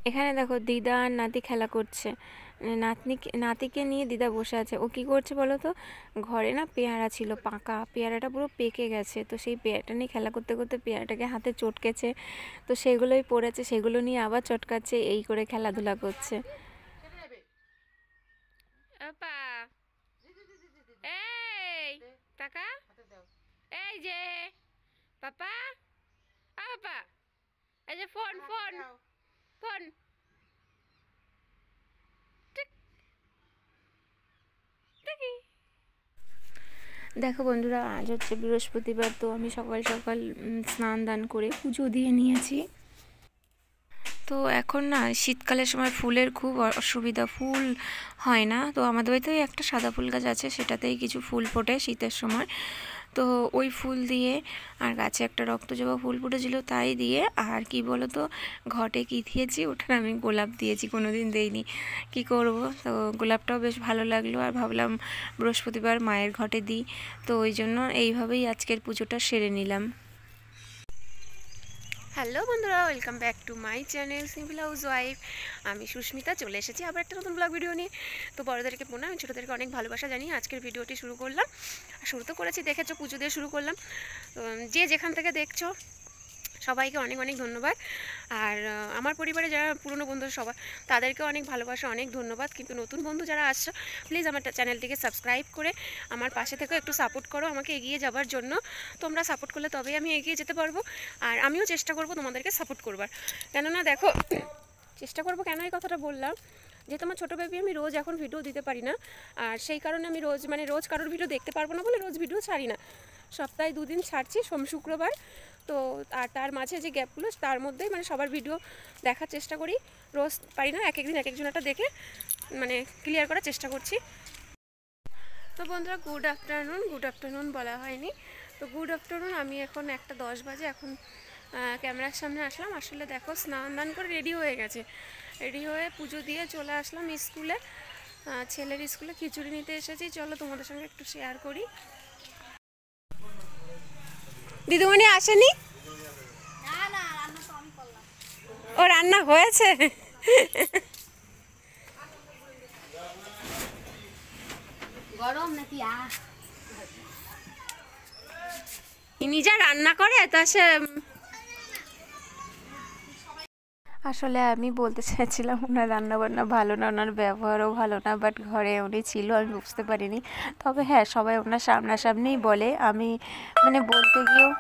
এখানে দেখো দিদা আর নাতি খেলা করছে। নাতিকে নিয়ে দিদা বসে আছে। ও কি করছে বলো তো, ঘরে না পেয়ারা ছিল পাকা, পেয়ারাটা পুরো পেকে গেছে, তো সেই পেয়ারাটা নিয়ে খেলা করতে করতে পেয়ারাটাকে হাতে চটকেছে, তো সেগুলোই পড়েছে, সেগুলো নিয়ে আবার চটকাচ্ছে, এই করে খেলাধুলা করছে। এই টাকা, এই যে পাপা, পাপা, এই যে ফোন ফোন ফোন। দেখো বন্ধুরা, আজ হচ্ছে বৃহস্পতিবার, তো আমি সকাল সকাল স্নান দান করে পুজো দিয়ে নিয়েছি। তো এখন না শীতকালের সময় ফুলের খুব অসুবিধা, ফুল হয় না। তো আমাদের বাড়িতে একটা সাদা ফুল গাছ আছে, সেটাতেই কিছু ফুল ফোটে শীতের সময়। তো ওই ফুল দিয়ে, আর গাছে একটা রক্তজবা ফুল ফুটেছিল তাই দিয়ে, আর কি বলো তো, ঘটে কি দিয়েছি, ওটা আমি গোলাপ দিয়েছি, কোনো দিন দেইনি, কি করব। তো গোলাপটাও বেশ ভালো লাগলো, আর ভাবলাম বৃহস্পতিবার মায়ের ঘটে দিই, তো ওই জন্য এইভাবেই আজকের পুজোটা সেরে নিলাম। হ্যালো বন্ধুরা, welcome back to my channel simple house wife. আমি সুস্মিতা চলে এসেছি আবার একটা নতুন ব্লগ ভিডিও নিয়ে। তো বড়োদেরকে প্রণাম, আমি ছোটোদেরকে অনেক ভালোবাসা জানি। আজকের ভিডিওটি শুরু করলাম, শুরু তো করেছি, দেখেছো পুজো দিয়ে শুরু করলাম। যে যেখান থেকে দেখছো সবাইকে অনেক অনেক ধন্যবাদ। আর আমার পরিবারে যারা পুরনো বন্ধু সবাই, তাদেরকে অনেক ভালোবাসা, অনেক ধন্যবাদ। কিন্তু নতুন বন্ধু যারা আসছো, প্লিজ আমার চ্যানেলটিকে সাবস্ক্রাইব করে আমার পাশে থেকে একটু সাপোর্ট করো আমাকে এগিয়ে যাওয়ার জন্য। তোমরা সাপোর্ট করলে তবেই আমি এগিয়ে যেতে পারবো, আর আমিও চেষ্টা করবো তোমাদেরকে সাপোর্ট করবার। কেননা দেখো, চেষ্টা করবো কেন এই কথাটা বললাম, যেহেতু আমার ছোটো বেবি, আমি রোজ এখন ভিডিও দিতে পারি না, আর সেই কারণে আমি রোজ কারোর ভিডিও দেখতে পারবো না বলে রোজ ভিডিও ছাড়ি না। সপ্তাহে 2 দিন ছাড়ছি, সোম শুক্রবার। তো আর তার মাঝে যে গ্যাপগুলো, তার মধ্যেই সবার ভিডিও দেখার চেষ্টা করি। রোজ পারি না, এক একদিন এক একজনটা দেখে ক্লিয়ার করার চেষ্টা করছি। তো বন্ধুরা, গুড আফটারনুন বলা হয়নি, তো গুড আফটারনুন। আমি এখন 1:10 বাজে, এখন ক্যামেরার সামনে আসলাম। আসলে দেখো, স্নান দান করে রেডি হয়ে গেছে, রেডি হয়ে পুজো দিয়ে চলে আসলাম স্কুলে, ছেলের স্কুলে খিচুড়ি নিতে এসেছি। চলো তোমাদের সঙ্গে একটু শেয়ার করি। দিদিমণি আসেনি? ও রান্না হয়েছে? গরম নাকি? ইনি যা রান্না করে তা সে, আসলে আমি বলতে চাইছিলাম ওনার রান্নাবান্না ভালো না, ওনার ব্যবহারও ভালো না, বাট ঘরে উনি ছিল, আমি বুঝতে পারিনি। তবে হ্যাঁ, সবাই ওনার সামনাসামনিই বলে, আমি বলতে গিয়েও,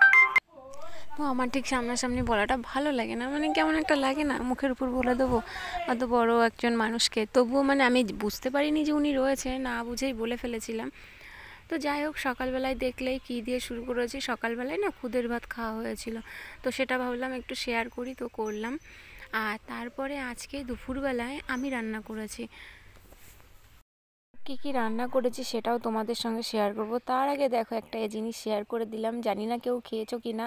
তো আমার ঠিক সামনাসামনি বলাটা ভালো লাগে না, কেমন একটা লাগে না, মুখের উপর বলে দেবো অত বড় একজন মানুষকে। তবুও আমি বুঝতে পারিনি যে উনি রয়েছে, না বুঝেই বলে ফেলেছিলাম। তো যাই হোক, সকালবেলায় দেখলেই কী দিয়ে শুরু করেছি, সকালবেলায় না খুদের ভাত খাওয়া হয়েছিল, তো সেটা ভাবলাম একটু শেয়ার করি, তো করলাম। আর তারপরে আজকে দুপুরবেলায় আমি রান্না করেছি। কী কী রান্না করেছি সেটাও তোমাদের সঙ্গে শেয়ার করব। তার আগে দেখো, একটা জিনিস শেয়ার করে দিলাম, জানি না কেউ খেয়েছো কি না,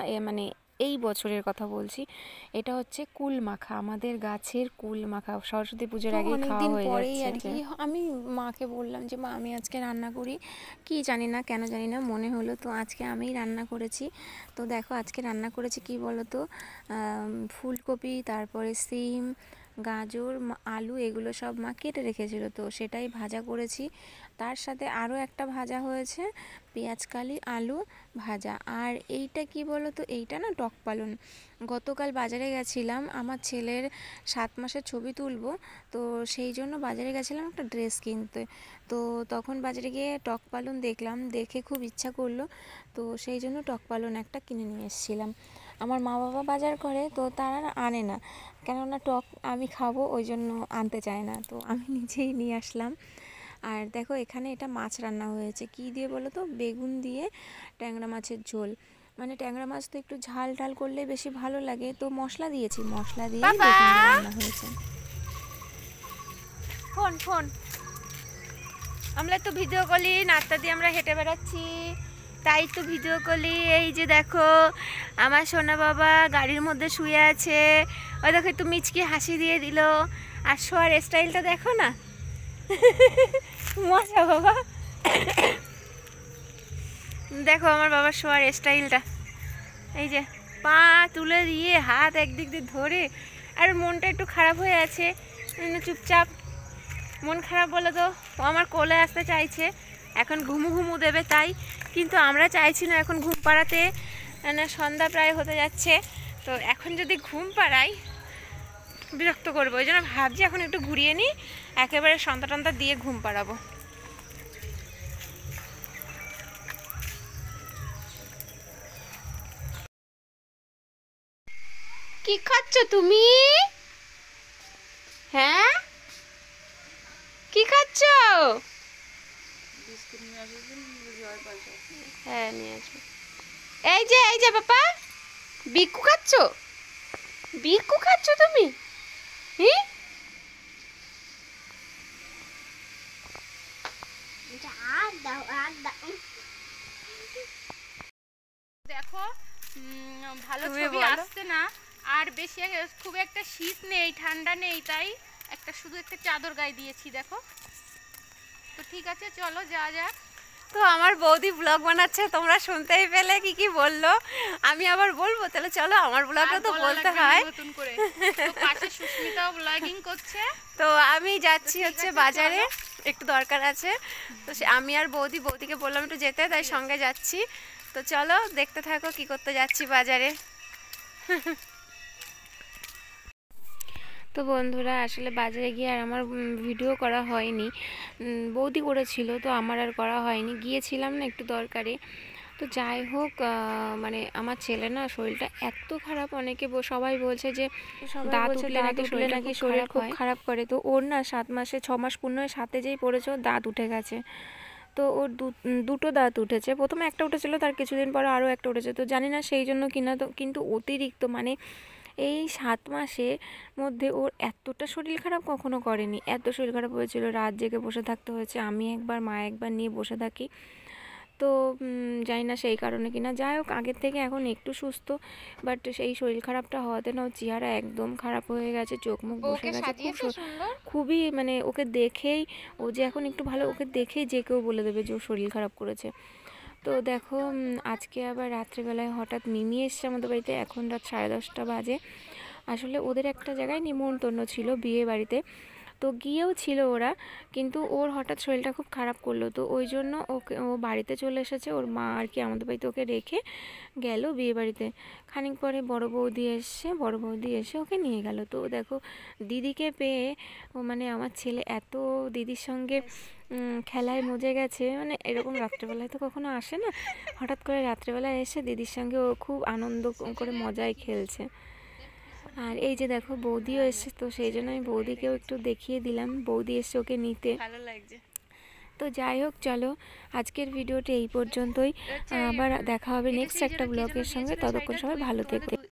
এই বছরের কথা বলছি। এটা হচ্ছে কুল মাখা, আমাদের গাছের কুল মাখা, সরস্বতী পুজোর আগে খাওয়া হয়ে যাচ্ছে আর কি। আমি মাকে বললাম যে মা, আমি আজকে রান্না করি, কি জানি না কেন জানি না মনে হলো, তো আজকে আমিই রান্না করেছি। তো দেখো, আজকে রান্না করেছি কি বলো তো, ফুলকপি, তারপরে সিম, গাজর, আলু, এগুলো সব মা কেটে রেখেছিল, তো সেটাই ভাজা করেছি। তার সাথে আরও একটা ভাজা হয়েছে, পেঁয়াজকালি আলু ভাজা। আর এইটা কি বলো তো, এইটা না টক পালন। গতকাল বাজারে গেছিলাম, আমার ছেলের 7 মাসের ছবি তুলবো, তো সেই জন্য বাজারে গেছিলাম একটা ড্রেস কিনতে। তো তখন বাজারে গিয়ে টক পালন দেখলাম, দেখে খুব ইচ্ছা করলো, তো সেই জন্য টক পালন একটা কিনে নিয়ে এসেছিলাম। আমার মা বাবা বাজার করে, তো তারা আনে না, কেননা টক আমি খাবো, ওই জন্য আনতে চায় না, তো আমি নিজেই নিয়ে আসলাম। আর দেখো, এখানে এটা মাছ রান্না হয়েছে, কি দিয়ে বলো তো, বেগুন দিয়ে ট্যাংরা মাছের ঝোল। ট্যাংরা মাছ তো একটু ঝাল ঢাল করলে বেশি ভালো লাগে, তো মশলা দিয়েছি, মশলা দিয়ে বেগুন দিয়ে রান্না হয়েছে। ফোন ফোন, আমরা তো ভিডিও কলি, নাস্তা দিয়ে আমরা হেঁটে বেড়াচ্ছি, তাই তো ভিডিও কলি। এই যে দেখো, আমার সোনা বাবা গাড়ির মধ্যে শুয়ে আছে, ওই দেখো একটু মিচকি হাসি দিয়ে দিল, আর শোয়ার স্টাইলটা দেখো না, মজা বাবা। দেখো আমার বাবার শোয়ার স্টাইলটা, এই যে পা তুলে দিয়ে হাত একদিক দিয়ে ধরে, আর মনটা একটু খারাপ হয়ে আছে, চুপচাপ। মন খারাপ বলে তো ও আমার কোলে আসতে চাইছে, এখন ঘুমু ঘুমু দেবে তাই, কিন্তু আমরা চাইছি না এখন ঘুম পাড়াতে, মানে সন্ধ্যা প্রায় হতে যাচ্ছে। তো এখন যদি ঘুম পাড়াই বিরক্ত করবো, ওই জন্য ভাবছি এখন একটু ঘুরিয়ে নিই, একেবারে সন্ধ্যা টন্তা দিয়ে ঘুম পাড়াবো। কি খাচ্ছ তুমি? হ্যাঁ কি খাচ্ছ? হ্যাঁ নিয়ে আসবো। এই যে বাবা, বিকু খাচ্ছ? বিকু খাচ্ছ তুমি? দেখো ভালো ছবি আসছে না, আর বেশি খুব একটা শীত নেই, ঠান্ডা নেই, তাই শুধু একটা চাদর গায়ে দিয়েছি দেখো। তো ঠিক আছে, চলো যা যাক। তো আমার বৌদি ব্লগ বানাচ্ছে, তোমরা শুনতেই পেলে কি কি বললো, আমি আবার বলবো, তাহলে চলো আমার ব্লগটা তো বলতে হয়। নতুন করে তো পাশে সুস্মিতাও ব্লগিং করছে। তো আমি যাচ্ছি হচ্ছে বাজারে, একটু দরকার আছে, তো আমি আর বৌদিকে বললাম একটু যেতে, তাই সঙ্গে যাচ্ছি। তো চলো দেখতে থাকো কি করতে যাচ্ছি বাজারে। তো বন্ধুরা আসলে বাজারে গিয়ে আর আমার ভিডিও করা হয়নি, বৌদি করেছিল, তো আমার আর করা হয়নি, গিয়েছিলাম না একটু দরকারে। তো যাই হোক, মানে আমার ছেলে না শরীরটা এত খারাপ, অনেকে সবাই বলছে যে দাঁত উঠলে নাকি শরীর খুব খারাপ করে। তো ওর না 7 মাসে 6 মাস পূর্ণ হয়ে 7-এ যেই পড়েছে ওর দাঁত উঠে গেছে। তো ওর দুটো দাঁত উঠেছে, প্রথমে একটা উঠেছিল, তার কিছুদিন পরে আরও একটা উঠেছে। তো জানি না সেই জন্য কিনা, তো কিন্তু অতিরিক্ত মানে এই 7 মাসের মধ্যে ওর এতটা শরীর খারাপ কখনো করেনি, এত শরীর খারাপ হয়েছিল, রাত জেগে বসে থাকতে হয়েছে, আমি একবার মা একবার নিয়ে বসে থাকি। তো জানি না সেই কারণে কিনা, যাই হোক আগের থেকে এখন একটু সুস্থ, বাট সেই শরীর খারাপটা হওয়াতে না ওর চেহারা একদম খারাপ হয়ে গেছে, চোখ মুখ বসে গেছে, খুবই মানে ওকে দেখেই, ও যে এখন একটু ভালো, ওকে দেখেই যে কেউ বলে দেবে যে ও শরীর খারাপ করেছে। তো দেখো আজকে আবার রাত্রিবেলায় হঠাৎ মিমি এসছে আমাদের বাড়িতে, এখন রাত 10:30 বাজে। আসলে ওদের একটা জায়গায় নিমন্ত্রণ ছিল, বিয়ে বাড়িতে, তো গিয়েও ছিল ওরা, কিন্তু ওর হঠাৎ শরীরটা খুব খারাপ করলো, তো ওই জন্য ও বাড়িতে চলে এসেছে, ওর মা আর কি আমাদের বাড়িতে ওকে রেখে গেল বিয়ে বাড়িতে। খানিক পরে বড় বৌদি এসে ওকে নিয়ে গেল। তো দেখো দিদিকে পেয়ে ও মানে আমার ছেলে এত দিদির সঙ্গে খেলায় মজে গেছে, মানে এরকম রাত্রেবেলায় তো কখনো আসে না, হঠাৎ করে রাত্রেবেলায় এসে দিদির সঙ্গে ও খুব আনন্দ করে মজায় খেলছে। আর এই যে দেখো বৌদিও এসছে, তো সেই জন্য আমি বৌদিকেও একটু দেখিয়ে দিলাম, বৌদি এসছে ওকে নিতে, ভালো লাগছে। তো যাই হোক চলো আজকের ভিডিওটি এই পর্যন্তই, আবার দেখা হবে নেক্সট একটা ব্লগের সঙ্গে, ততক্ষণ সবাই ভালো থেকো।